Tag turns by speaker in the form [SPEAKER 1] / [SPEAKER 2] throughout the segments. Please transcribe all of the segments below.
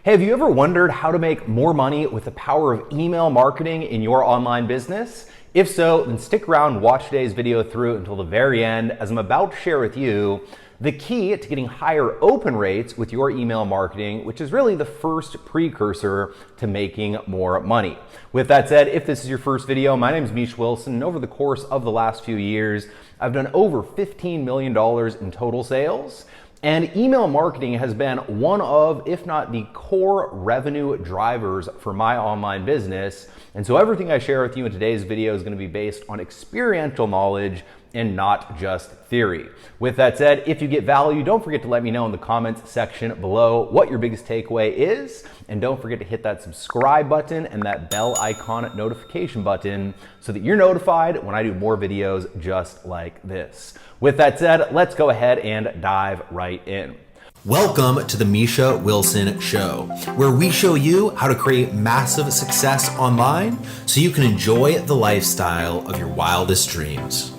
[SPEAKER 1] Hey, have you ever wondered how to make more money with the power of email marketing in your online business? If so, then stick around and watch today's video through until the very end, as I'm about to share with you the key to getting higher open rates with your email marketing, which is really the first precursor to making more money. With that said, if this is your first video, my name is Misha Wilson, and over the course of the last few years, I've done over $15 million in total sales. And email marketing has been one of, if not the core revenue drivers for my online business. And so everything I share with you in today's video is going to be based on experiential knowledge and not just theory. With that said, if you get value, don't forget to let me know in the comments section below what your biggest takeaway is. And don't forget to hit that subscribe button and that bell icon notification button so that you're notified when I do more videos just like this. With that said, let's go ahead and dive right in.
[SPEAKER 2] Welcome to the Misha Wilson Show, where we show you how to create massive success online so you can enjoy the lifestyle of your wildest dreams.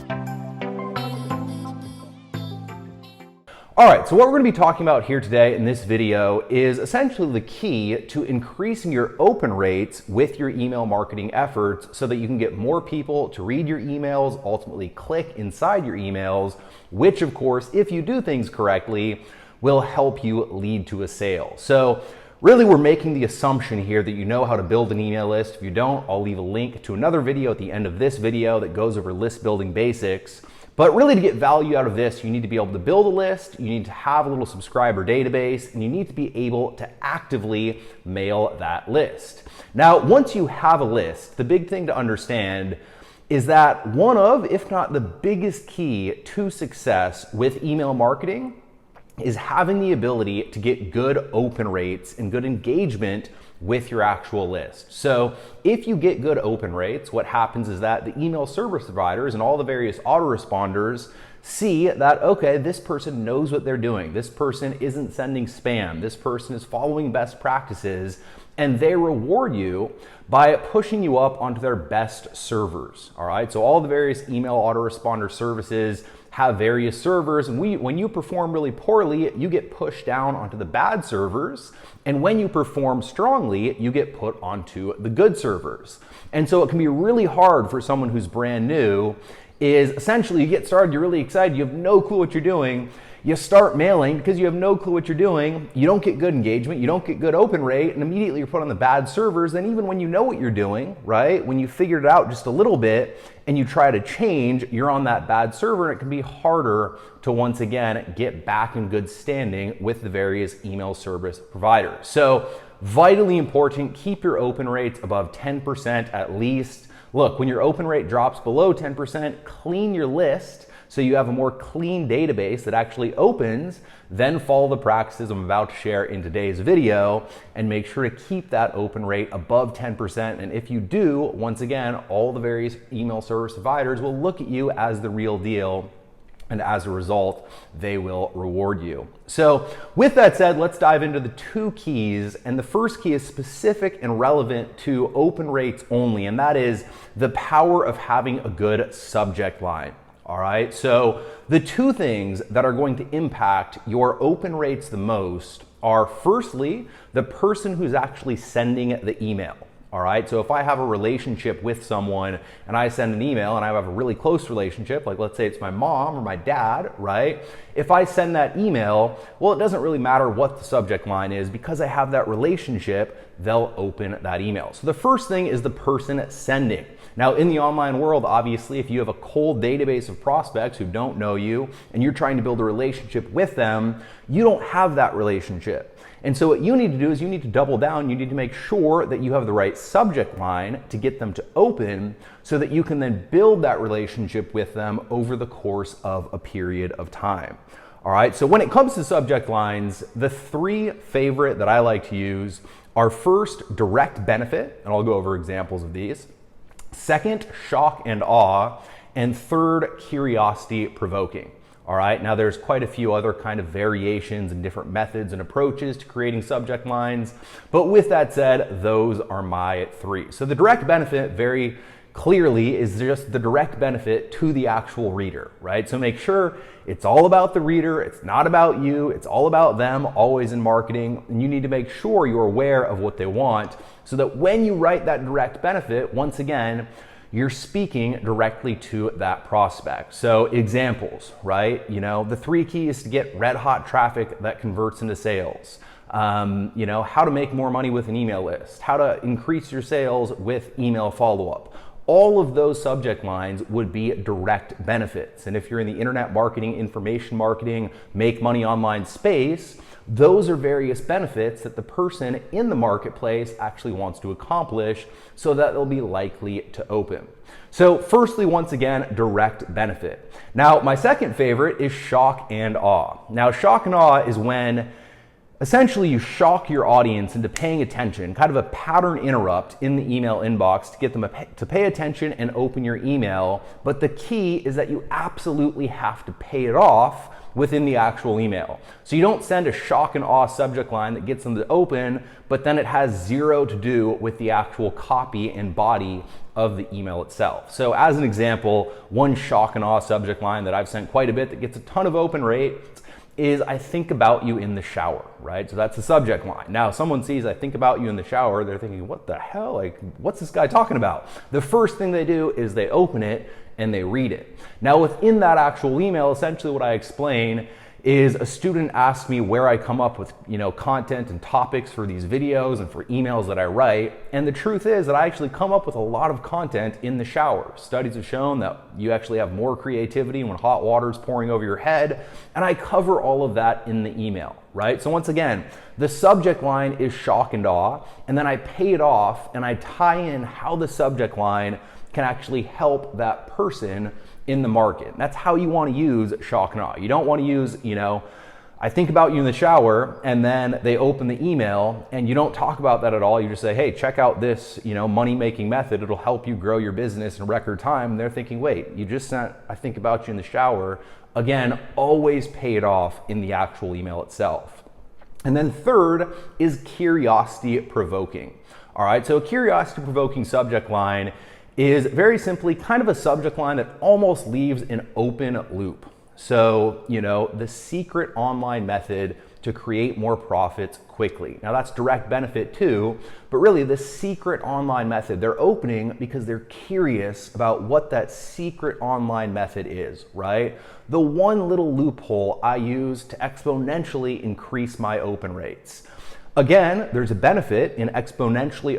[SPEAKER 1] All right, so what we're going to be talking about here today in this video is essentially the key to increasing your open rates with your email marketing efforts so that you can get more people to read your emails, ultimately click inside your emails, which of course, if you do things correctly, will help you lead to a sale. So really, we're making the assumption here that you know how to build an email list. If you don't, I'll leave a link to another video at the end of this video that goes over list building basics. But really, to get value out of this, you need to be able to build a list, you need to have a little subscriber database, and you need to be able to actively mail that list. Now, once you have a list, the big thing to understand is that one of, if not the biggest key to success with email marketing is having the ability to get good open rates and good engagement with your actual list. So if you get good open rates, what happens is that the email service providers and all the various autoresponders see that, okay, this person knows what they're doing. This person isn't sending spam. This person is following best practices, and they reward you by pushing you up onto their best servers. All right, so all the various email autoresponder services have various servers, and when you perform really poorly, you get pushed down onto the bad servers, and when you perform strongly, you get put onto the good servers. And so it can be really hard for someone who's brand new. Is essentially you get started, you're really excited, you have no clue what you're doing, you start mailing because you have no clue what you're doing, you don't get good engagement, you don't get good open rate, and immediately you're put on the bad servers. Then even when you know what you're doing, right, when you figured it out just a little bit and you try to change, you're on that bad server, and it can be harder to once again get back in good standing with the various email service providers. So vitally important, keep your open rates above 10% at least. Look, when your open rate drops below 10%, clean your list so you have a more clean database that actually opens, then follow the practices I'm about to share in today's video and make sure to keep that open rate above 10%. And if you do, once again, all the various email service providers will look at you as the real deal, and as a result, they will reward you. So with that said, let's dive into the two keys. And the first key is specific and relevant to open rates only, and that is the power of having a good subject line. All right, so the two things that are going to impact your open rates the most are, firstly, the person who's actually sending the email. All right, so if I have a relationship with someone and I send an email and I have a really close relationship, like let's say it's my mom or my dad, right? If I send that email, well, it doesn't really matter what the subject line is because I have that relationship, they'll open that email. So the first thing is the person sending. Now in the online world, obviously, if you have a cold database of prospects who don't know you and you're trying to build a relationship with them, you don't have that relationship. And so what you need to do is you need to double down. You need to make sure that you have the right subject line to get them to open so that you can then build that relationship with them over the course of a period of time. All right, so when it comes to subject lines, the three favorite that I like to use are, first, direct benefit, and I'll go over examples of these. Second, shock and awe. And third, curiosity provoking. All right, now there's quite a few other kind of variations and different methods and approaches to creating subject lines. But with that said, those are my three. So the direct benefit, very clearly is just the direct benefit to the actual reader, right? So make sure it's all about the reader, it's not about you, it's all about them, always in marketing, and you need to make sure you're aware of what they want so that when you write that direct benefit, once again, you're speaking directly to that prospect. So examples, right? The 3 keys to get red hot traffic that converts into sales. How to make more money with an email list, how to increase your sales with email follow-up. All of those subject lines would be direct benefits. And if you're in the internet marketing, information marketing, make money online space, those are various benefits that the person in the marketplace actually wants to accomplish so that they'll be likely to open. So firstly, once again, direct benefit. Now, my second favorite is shock and awe. Now, shock and awe is when essentially you shock your audience into paying attention, kind of a pattern interrupt in the email inbox to get them to pay attention and open your email. But the key is that you absolutely have to pay it off within the actual email. So you don't send a shock and awe subject line that gets them to open, but then it has zero to do with the actual copy and body of the email itself. So as an example, one shock and awe subject line that I've sent quite a bit that gets a ton of open rates is I think about you in the shower, right? So that's the subject line. Now, someone sees I think about you in the shower, they're thinking, what the hell? Like, what's this guy talking about? The first thing they do is they open it and they read it. Now, within that actual email, essentially what I explain is a student asked me where I come up with, content and topics for these videos and for emails that I write. And the truth is that I actually come up with a lot of content in the shower. Studies have shown that you actually have more creativity when hot water is pouring over your head. And I cover all of that in the email, right? So once again, the subject line is shock and awe, and then I pay it off and I tie in how the subject line can actually help that person in the market. That's how you want to use shock and awe. You don't want to use, I think about you in the shower, and then they open the email and you don't talk about that at all. You just say, hey, check out this, money-making method. It'll help you grow your business in record time. And they're thinking, wait, you just sent, I think about you in the shower. Again, always pay it off in the actual email itself. And then third is curiosity provoking. All right, so a curiosity provoking subject line is very simply kind of a subject line that almost leaves an open loop. So, the secret online method to create more profits quickly. Now that's direct benefit too, but really the secret online method, they're opening because they're curious about what that secret online method is, right? The one little loophole I use to exponentially increase my open rates. Again, there's a benefit in exponentially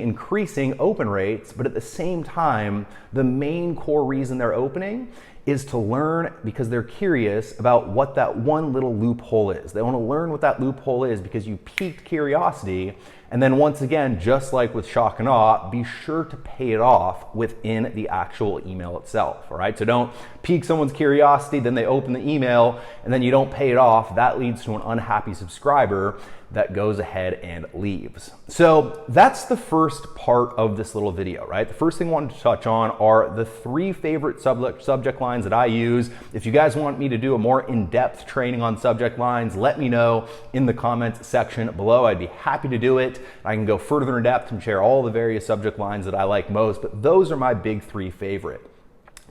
[SPEAKER 1] increasing open rates, but at the same time, the main core reason they're opening is to learn because they're curious about what that one little loophole is. They want to learn what that loophole is because you piqued curiosity. And then once again, just like with shock and awe, be sure to pay it off within the actual email itself, all right? So don't pique someone's curiosity, then they open the email, and then you don't pay it off. That leads to an unhappy subscriber that goes ahead and leaves. So that's the first part of this little video, right? The first thing I wanted to touch on are the 3 favorite subject lines that I use. If you guys want me to do a more in-depth training on subject lines, let me know in the comments section below. I'd be happy to do it. I can go further in depth and share all the various subject lines that I like most, but those are my big 3 favorite.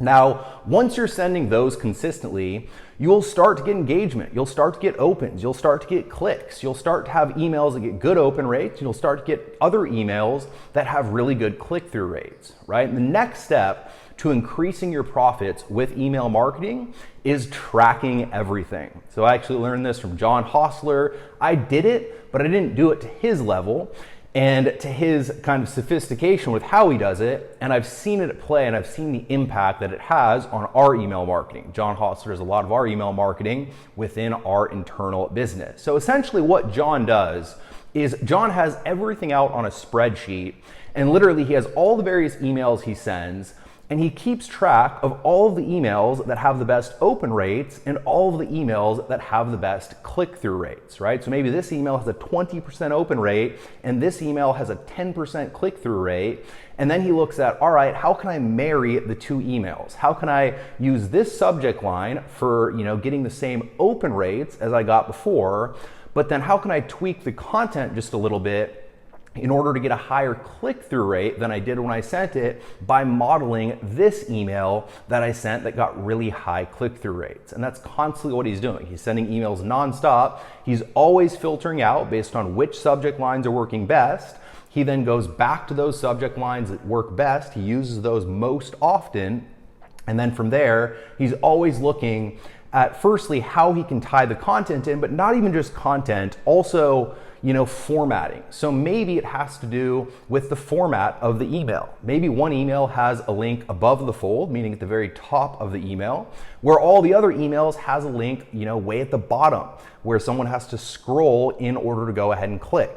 [SPEAKER 1] Now, once you're sending those consistently, you'll start to get engagement. You'll start to get opens. You'll start to get clicks. You'll start to have emails that get good open rates. You'll start to get other emails that have really good click-through rates, right? And the next step to increasing your profits with email marketing is tracking everything. So I actually learned this from John Hostler. I did it, but I didn't do it to his level and to his kind of sophistication with how he does it. And I've seen it at play and I've seen the impact that it has on our email marketing. John Hostler does a lot of our email marketing within our internal business. So essentially what John does is John has everything out on a spreadsheet, and literally he has all the various emails he sends, and he keeps track of all of the emails that have the best open rates and all of the emails that have the best click-through rates, right? So maybe this email has a 20% open rate and this email has a 10% click-through rate. And then he looks at, all right, how can I marry the 2 emails? How can I use this subject line for, getting the same open rates as I got before, but then how can I tweak the content just a little bit in order to get a higher click-through rate than I did when I sent it by modeling this email that I sent that got really high click-through rates. And that's constantly what he's doing. He's sending emails nonstop. He's always filtering out based on which subject lines are working best. He then goes back to those subject lines that work best. He uses those most often. And then from there, he's always looking at firstly how he can tie the content in, but not even just content, also formatting. So maybe it has to do with the format of the email. Maybe one email has a link above the fold, meaning at the very top of the email, where all the other emails has a link, way at the bottom, where someone has to scroll in order to go ahead and click.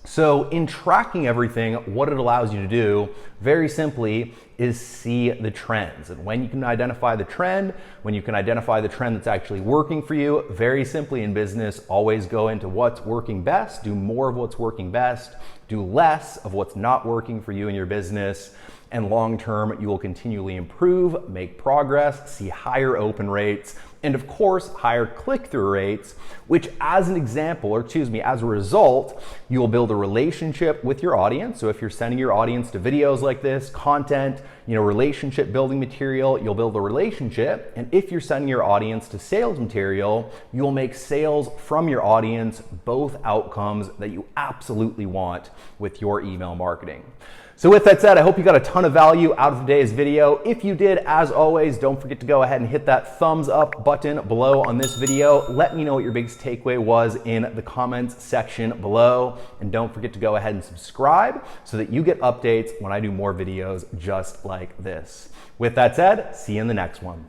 [SPEAKER 1] So in tracking everything, what it allows you to do, very simply, is see the trends. And when you can identify the trend, when you can identify the trend that's actually working for you, very simply in business, always go into what's working best, do more of what's working best, do less of what's not working for you in your business. And long term, you will continually improve, make progress, see higher open rates, and of course, higher click-through rates, which as an example, or as a result, you will build a relationship with your audience. So if you're sending your audience to videos like this, content, relationship building material, you'll build a relationship. And if you're sending your audience to sales material, you'll make sales from your audience, both outcomes that you absolutely want with your email marketing. So with that said, I hope you got a ton of value out of today's video. If you did, as always, don't forget to go ahead and hit that thumbs up button below on this video. Let me know what your biggest takeaway was in the comments section below. And don't forget to go ahead and subscribe so that you get updates when I do more videos just like this. With that said, see you in the next one.